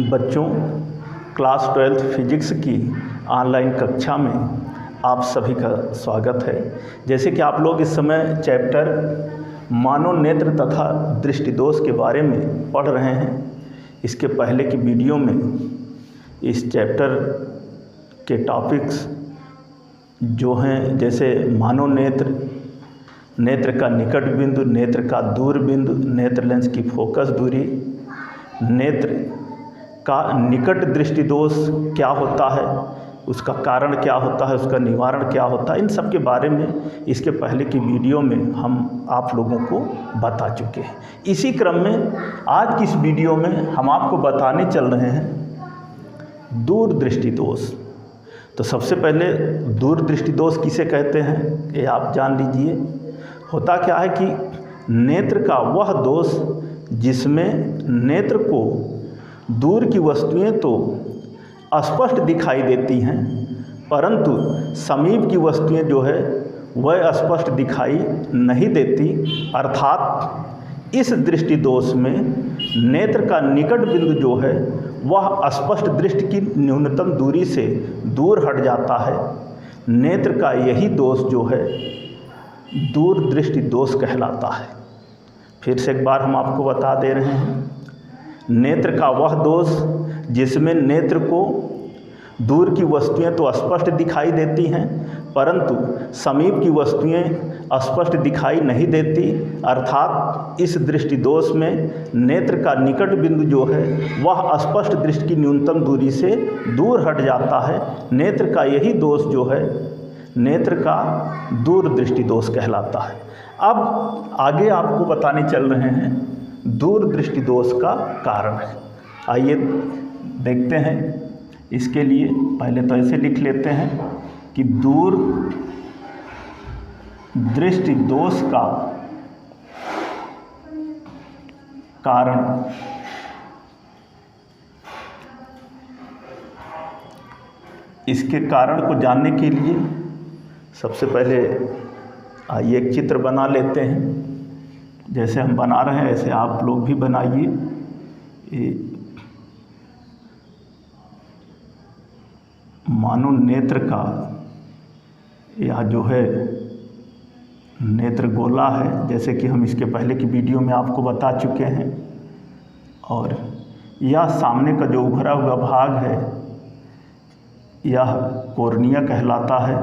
बच्चों, class 12th physics की online कक्षा में आप सभी का स्वागत है। जैसे कि आप लोग इस समय चैप्टर मानव नेत्र तथा दृष्टिदोष के बारे में पढ़ रहे हैं। इसके पहले की वीडियो में इस चैप्टर के टॉपिक्स जो हैं, जैसे मानव नेत्र, नेत्र का निकट बिंदु, नेत्र का दूर बिंदु, नेत्र लेंस की फोकस दूरी, नेत्र का निकट दृष्टिदोष क्या होता है, उसका कारण क्या होता है, उसका निवारण क्या होता है, इन सब के बारे में इसके पहले की वीडियो में हम आप लोगों को बता चुके हैं। इसी क्रम में आज की इस वीडियो में हम आपको बताने चल रहे हैं दूर दृष्टिदोष। तो सबसे पहले दूर दृष्टिदोष किसे कहते हैं ये आप जान लीजिए। होता क्या है कि नेत्र का वह दोष जिसमें नेत्र को दूर की वस्तुएं तो स्पष्ट दिखाई देती हैं, परंतु समीप की वस्तुएं जो है वह स्पष्ट दिखाई नहीं देती। अर्थात इस दृष्टिदोष में नेत्र का निकट बिंदु जो है वह स्पष्ट दृष्टि की न्यूनतम दूरी से दूर हट जाता है। नेत्र का यही दोष जो है दूर दृष्टि दोष कहलाता है। फिर से एक बार हम आपको बता दे रहे हैं, नेत्र का वह दोष जिसमें नेत्र को दूर की वस्तुएं तो स्पष्ट दिखाई देती हैं, परंतु समीप की वस्तुएं स्पष्ट दिखाई नहीं देती। अर्थात इस दृष्टि दोष में नेत्र का निकट बिंदु जो है वह स्पष्ट दृष्टि की न्यूनतम दूरी से दूर हट जाता है। नेत्र का यही दोष जो है नेत्र का दूर दृष्टि दोष कहलाता है। अब आगे आपको बताने चल रहे हैं दूर दृष्टि दोष का कारण। आइए देखते हैं। इसके लिए पहले तो ऐसे लिख लेते हैं कि दूर दृष्टि दोष का कारण। इसके कारण को जानने के लिए सबसे पहले आइए एक चित्र बना लेते हैं। जैसे हम बना रहे हैं ऐसे आप लोग भी बनाइए। मानो नेत्र का यह जो है नेत्र गोला है, जैसे कि हम इसके पहले की वीडियो में आपको बता चुके हैं। और यह सामने का जो उभरा हुआ भाग है यह कॉर्निया कहलाता है।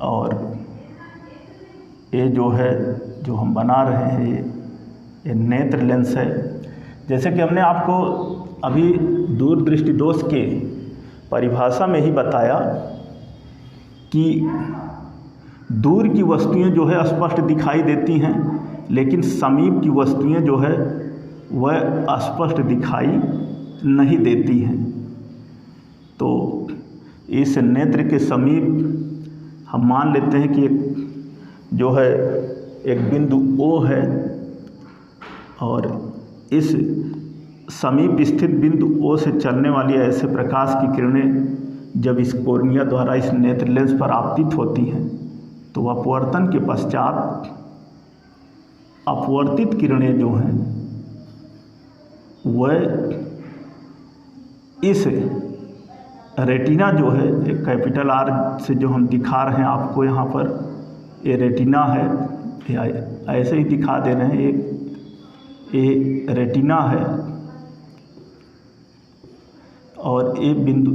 और ये जो है जो हम बना रहे हैं ये नेत्र लेंस है। जैसे कि हमने आपको अभी दूर दृष्टि दोष के परिभाषा में ही बताया कि दूर की वस्तुएं जो है स्पष्ट दिखाई देती हैं, लेकिन समीप की वस्तुएं जो है वह स्पष्ट दिखाई नहीं देती हैं। तो इस नेत्र के समीप हम मान लेते हैं कि जो है एक बिंदु O है, और इस समीप स्थित बिंदु O से चलने वाली ऐसे प्रकाश की किरणें जब इस कॉर्निया द्वारा इस नेत्र लेंस पर आपतित होती हैं तो अपवर्तन के पश्चात अपवर्तित किरणें जो हैं वह इस रेटिना जो है एक कैपिटल R से जो हम दिखा रहे हैं आपको यहाँ पर, ये रेटिना है, ऐसे ही दिखा दे रहे हैं। ये रेटिना है और ये बिंदु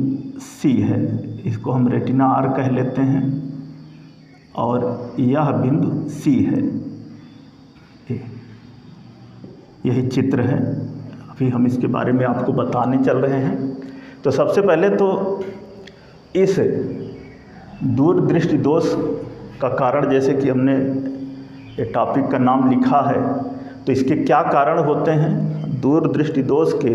C है, इसको हम रेटिना R कह लेते हैं, और यह बिंदु C है। यही चित्र है। अभी हम इसके बारे में आपको बताने चल रहे हैं। तो सबसे पहले तो इस दूर दृष्टि दोष का कारण, जैसे कि हमने ये टॉपिक का नाम लिखा है, तो इसके क्या कारण होते हैं। दूर दृष्टि दोष के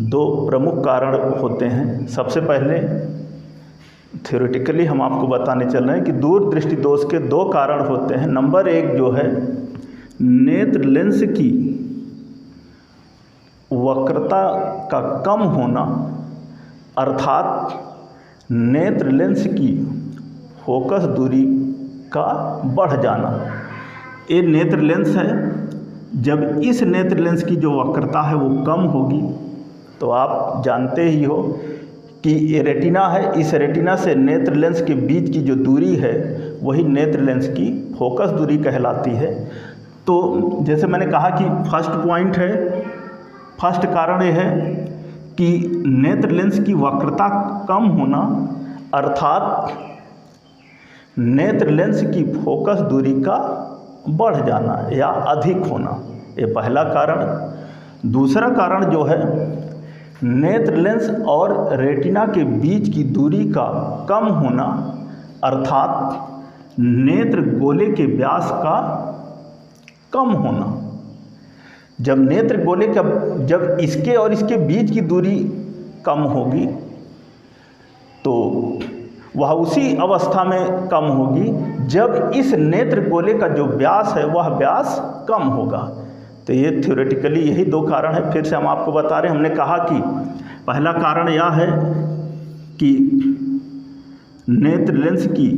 दो प्रमुख कारण होते हैं। सबसे पहले थ्योरेटिकली हम आपको बताने चल रहे हैं कि दूर दृष्टि दोष के दो कारण होते हैं। नंबर एक जो है नेत्र लेंस की वक्रता का कम होना, अर्थात नेत्र लेंस की फोकस दूरी का बढ़ जाना। ये नेत्र लेंस है जब इस नेत्र लेंस की जो वक्रता है वो कम होगी, तो आप जानते ही हो कि ये रेटिना है, इस रेटिना से नेत्र लेंस के बीच की जो दूरी है वही नेत्र लेंस की फोकस दूरी कहलाती है। तो जैसे मैंने कहा कि फर्स्ट पॉइंट है, फर्स्ट कारण ये है कि नेत्र लेंस की वक्रता कम होना, अर्थात नेत्र लेंस की फोकस दूरी का बढ़ जाना या अधिक होना, ये पहला कारण। दूसरा कारण जो है, नेत्र लेंस और रेटिना के बीच की दूरी का कम होना, अर्थात नेत्र गोले के व्यास का कम होना। जब नेत्र गोले का, जब इसके और इसके बीच की दूरी कम होगी तो वह उसी अवस्था में कम होगी जब इस नेत्र गोले का जो व्यास है वह व्यास कम होगा। तो ये थ्योरेटिकली यही दो कारण है। फिर से हम आपको बता रहे हैं, हमने कहा कि पहला कारण यह है कि नेत्र लेंस की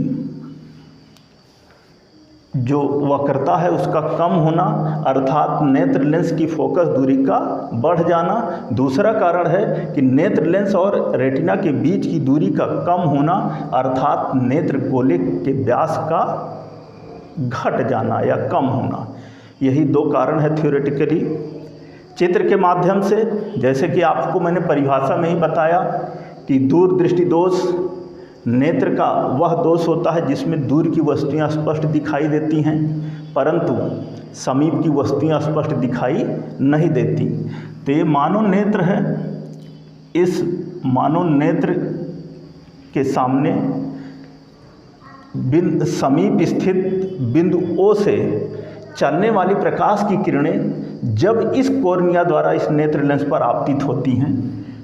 जो वक्रता है उसका कम होना, अर्थात नेत्र लेंस की फोकस दूरी का बढ़ जाना। दूसरा कारण है कि नेत्र लेंस और रेटिना के बीच की दूरी का कम होना, अर्थात नेत्र गोले के व्यास का घट जाना या कम होना। यही दो कारण है थ्योरेटिकली। चित्र के माध्यम से, जैसे कि आपको मैंने परिभाषा में ही बताया कि दूरदृष्टि दोष नेत्र का वह दोष होता है जिसमें दूर की वस्तुएं स्पष्ट दिखाई देती हैं परंतु समीप की वस्तुएं स्पष्ट दिखाई नहीं देती। तो ये मानव नेत्र है। इस मानव नेत्र के सामने समीप स्थित बिंदु O से चलने वाली प्रकाश की किरणें जब इस कॉर्निया द्वारा इस नेत्र लेंस पर आपतित होती हैं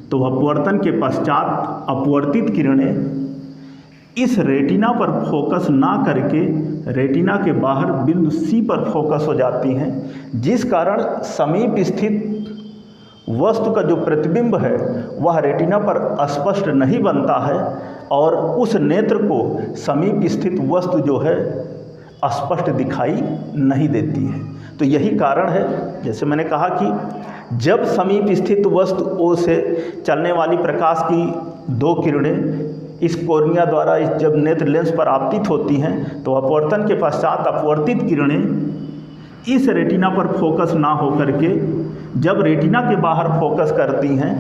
तो अपवर्तन के पश्चात अपवर्तित किरणें इस रेटिना पर फोकस ना करके रेटिना के बाहर बिंदु C पर फोकस हो जाती हैं, जिस कारण समीप स्थित वस्तु का जो प्रतिबिंब है वह रेटिना पर स्पष्ट नहीं बनता है और उस नेत्र को समीप स्थित वस्तु जो है स्पष्ट दिखाई नहीं देती है। तो यही कारण है, जैसे मैंने कहा कि जब समीप स्थित वस्तु O से चलने वाली प्रकाश की दो किरणें इस कॉर्निया द्वारा जब नेत्र लेंस पर आपतित होती हैं तो अपवर्तन के पश्चात अपवर्तित किरणें इस रेटिना पर फोकस ना हो करके जब रेटिना के बाहर फोकस करती हैं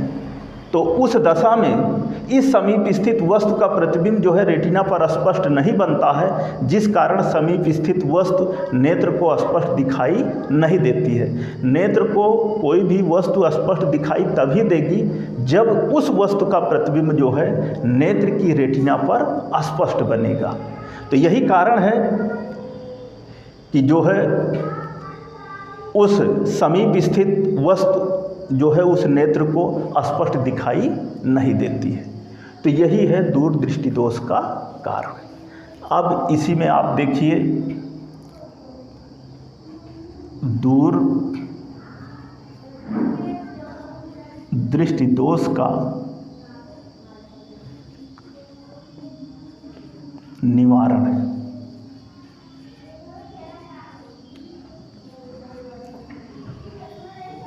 तो उस दशा में इस समीप स्थित वस्तु का प्रतिबिंब जो है रेटिना पर स्पष्ट नहीं बनता है, जिस कारण समीप स्थित वस्तु नेत्र को स्पष्ट दिखाई नहीं देती है। नेत्र को कोई भी वस्तु स्पष्ट दिखाई तभी देगी जब उस वस्तु का प्रतिबिंब जो है नेत्र की रेटिना पर स्पष्ट बनेगा। तो यही कारण है कि जो है उस समीप स्थित वस्तु जो है उस नेत्र को स्पष्ट दिखाई नहीं देती है। तो यही है दूरदृष्टि दोष का कारण। अब इसी में आप देखिए दूर दृष्टि दोष का निवारण है।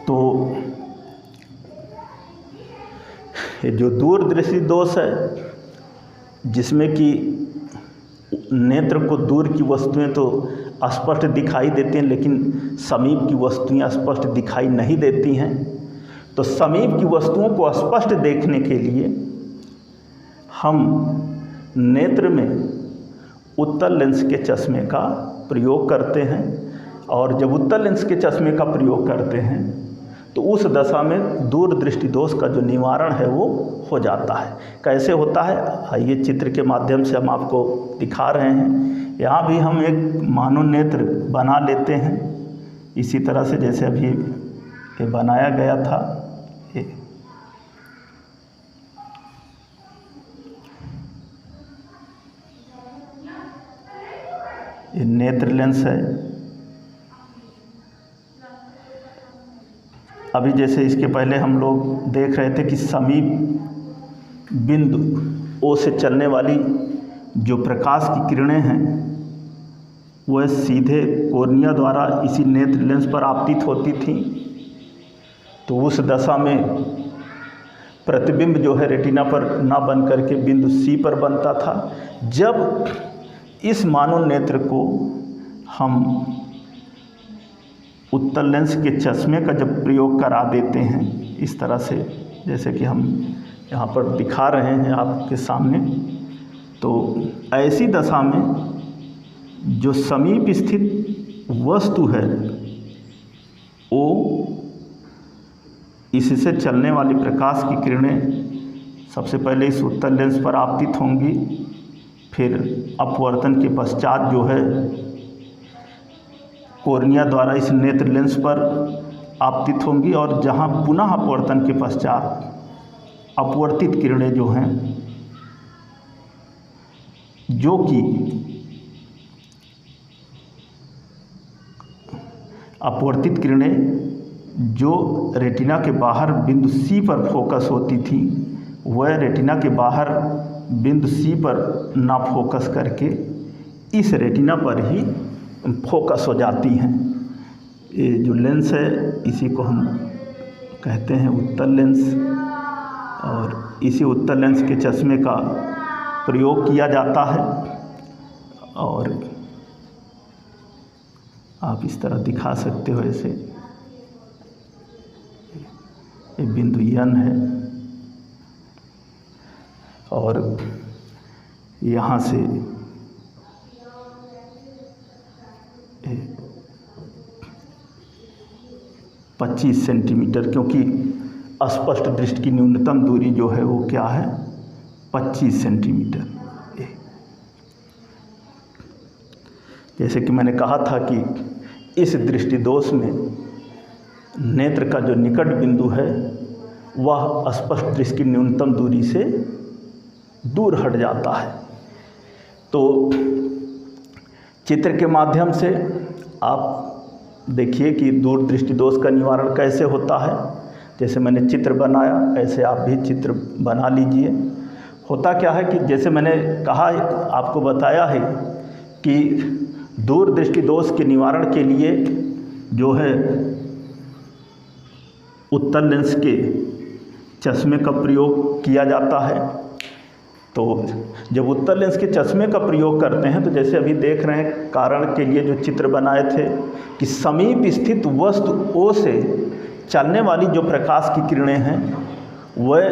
तो ये जो दूरदृष्टि दोष है जिसमें कि नेत्र को दूर की वस्तुएं तो स्पष्ट दिखाई देती हैं लेकिन समीप की वस्तुएं स्पष्ट दिखाई नहीं देती हैं, तो समीप की वस्तुओं को स्पष्ट देखने के लिए हम नेत्र में उत्तल लेंस के चश्मे का प्रयोग करते हैं और जब उत्तल लेंस के चश्मे का प्रयोग करते हैं तो उस दशा में दूरदृष्टि दोष का जो निवारण है वो हो जाता है। कैसे होता है आइए चित्र के माध्यम से हम आपको दिखा रहे हैं। यहाँ भी हम एक मानव नेत्र बना लेते हैं इसी तरह से जैसे अभी ये बनाया गया था। ये नेत्र लेंस है। अभी जैसे इसके पहले हम लोग देख रहे थे कि समीप बिंदु O से चलने वाली जो प्रकाश की किरणें हैं वह सीधे कॉर्निया द्वारा इसी नेत्र लेंस पर आपतित होती थी। तो उस दशा में प्रतिबिंब जो है रेटिना पर ना बन करके बिंदु सी पर बनता था। जब इस मानव नेत्र को हम उत्तल लेंस के चश्मे का जब प्रयोग करा देते हैं, इस तरह से जैसे कि हम यहाँ पर दिखा रहे हैं आपके सामने, तो ऐसी दशा में जो समीप स्थित वस्तु है वो इससे चलने वाली प्रकाश की किरणें सबसे पहले इस उत्तल लेंस पर आपतित होंगी, फिर अपवर्तन के पश्चात जो है कॉर्निया द्वारा इस नेत्र लेंस पर आपतित होंगी, और जहां पुनः अपवर्तन के पश्चात अपवर्तित किरणें जो हैं, जो कि अपवर्तित किरणें जो रेटिना के बाहर बिंदु सी पर फोकस होती थी, वह रेटिना के बाहर बिंदु सी पर ना फोकस करके इस रेटिना पर ही फोकस हो जाती हैं। ये जो लेंस है इसी को हम कहते हैं उत्तल लेंस, और इसी उत्तल लेंस के चश्मे का प्रयोग किया जाता है। और आप इस तरह दिखा सकते हो, ऐसे ये बिंदु एन है और यहाँ से 25 सेंटीमीटर, क्योंकि अस्पष्ट दृष्टि की न्यूनतम दूरी जो है वो क्या है, 25 सेंटीमीटर। जैसे कि मैंने कहा था कि इस दृष्टि दोष में नेत्र का जो निकट बिंदु है वह स्पष्ट दृष्टि की न्यूनतम दूरी से दूर हट जाता है। तो चित्र के माध्यम से आप देखिए कि दूर दृष्टि दोष का निवारण कैसे होता है। जैसे मैंने चित्र बनाया, ऐसे आप भी चित्र बना लीजिए। होता क्या है कि जैसे मैंने कहा, आपको बताया है कि दूर दृष्टि दोष के निवारण के लिए जो है उत्तल लेंस के चश्मे का प्रयोग किया जाता है। तो जब उत्तल लेंस के चश्मे का प्रयोग करते हैं तो जैसे अभी देख रहे हैं कारण के लिए जो चित्र बनाए थे कि समीप स्थित वस्तु ओ से चलने वाली जो प्रकाश की किरणें हैं वह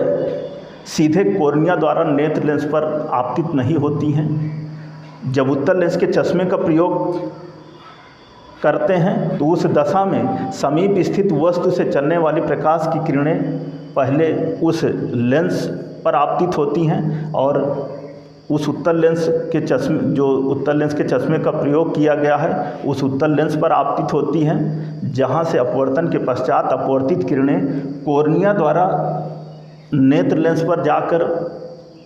सीधे कॉर्निया द्वारा नेत्र लेंस पर आपतित नहीं होती हैं। जब उत्तल लेंस के चश्मे का प्रयोग करते हैं तो उस दशा में समीप स्थित वस्तु से चलने वाली प्रकाश की किरणें पहले उस लेंस पर आपतित होती हैं और उस उत्तल लेंस के चश्मे, जो उत्तल लेंस के चश्मे का प्रयोग किया गया है, उस उत्तल लेंस पर आपतित होती हैं, जहां से अपवर्तन के पश्चात अपवर्तित किरणें कॉर्निया द्वारा नेत्र लेंस पर जाकर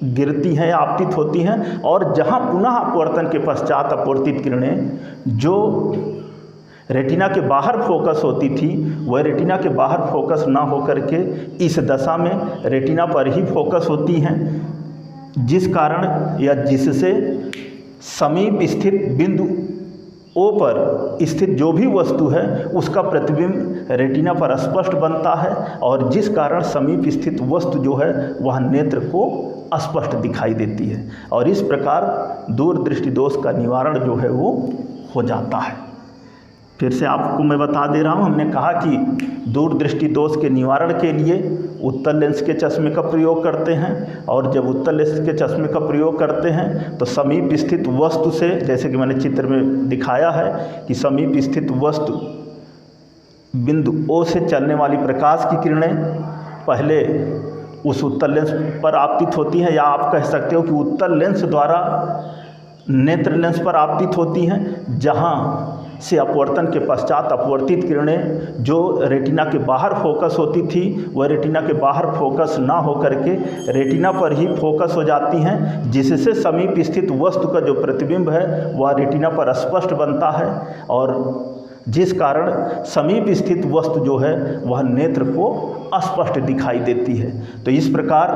गिरती हैं, आपतित होती हैं, और जहां पुनः अपवर्तन के पश्चात अपवर्तित किरणें जो रेटिना के बाहर फोकस होती थी वह रेटिना के बाहर फोकस ना होकर के इस दशा में रेटिना पर ही फोकस होती हैं, जिस कारण या जिससे समीप स्थित बिंदु ओ पर स्थित जो भी वस्तु है उसका प्रतिबिंब रेटिना पर स्पष्ट बनता है, और जिस कारण समीप स्थित वस्तु जो है वह नेत्र को स्पष्ट दिखाई देती है, और इस प्रकार दूर दृष्टि दोष का निवारण जो है वो हो जाता है। फिर से आपको मैं बता दे रहा हूँ, हमने कहा कि दूर दृष्टि दोष के निवारण के लिए उत्तल लेंस के चश्मे का प्रयोग करते हैं, और जब उत्तल लेंस के चश्मे का प्रयोग करते हैं तो समीप स्थित वस्तु से, जैसे कि मैंने चित्र में दिखाया है कि समीप स्थित वस्तु बिंदु ओ से चलने वाली प्रकाश की किरणें पहले उस उत्तल लेंस पर आपतित होती हैं, या आप कह सकते हो कि उत्तल लेंस द्वारा नेत्र लेंस पर आपतित होती हैं, जहाँ से अपवर्तन के पश्चात अपवर्तित किरणें जो रेटिना के बाहर फोकस होती थी वह रेटिना के बाहर फोकस ना होकर के रेटिना पर ही फोकस हो जाती हैं, जिससे समीप स्थित वस्तु का जो प्रतिबिंब है वह रेटिना पर स्पष्ट बनता है, और जिस कारण समीप स्थित वस्तु जो है वह नेत्र को स्पष्ट दिखाई देती है। तो इस प्रकार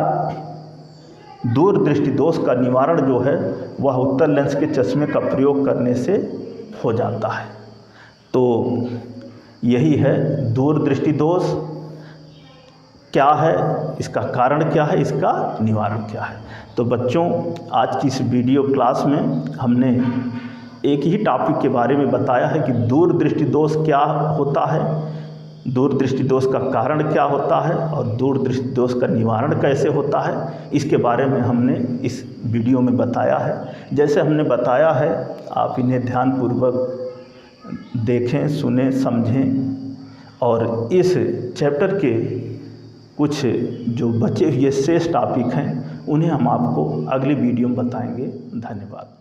दूर दृष्टि दोष का निवारण जो है वह उत्तल लेंस के चश्मे का प्रयोग करने से हो जाता है। तो यही है दूरदृष्टि दोष क्या है, इसका कारण क्या है, इसका निवारण क्या है। तो बच्चों, आज की इस वीडियो क्लास में हमने एक ही टॉपिक के बारे में बताया है कि दूरदृष्टि दोष क्या होता है, दूरदृष्टि दोष का कारण क्या होता है और दूरदृष्टि दोष का निवारण कैसे होता है, इसके बारे में हमने इस वीडियो में बताया है। जैसे हमने बताया है, आप इन्हें ध्यानपूर्वक देखें, सुनें, समझें और इस चैप्टर के कुछ जो बचे हुए शेष टॉपिक हैं उन्हें हम आपको अगली वीडियो में बताएंगे। धन्यवाद।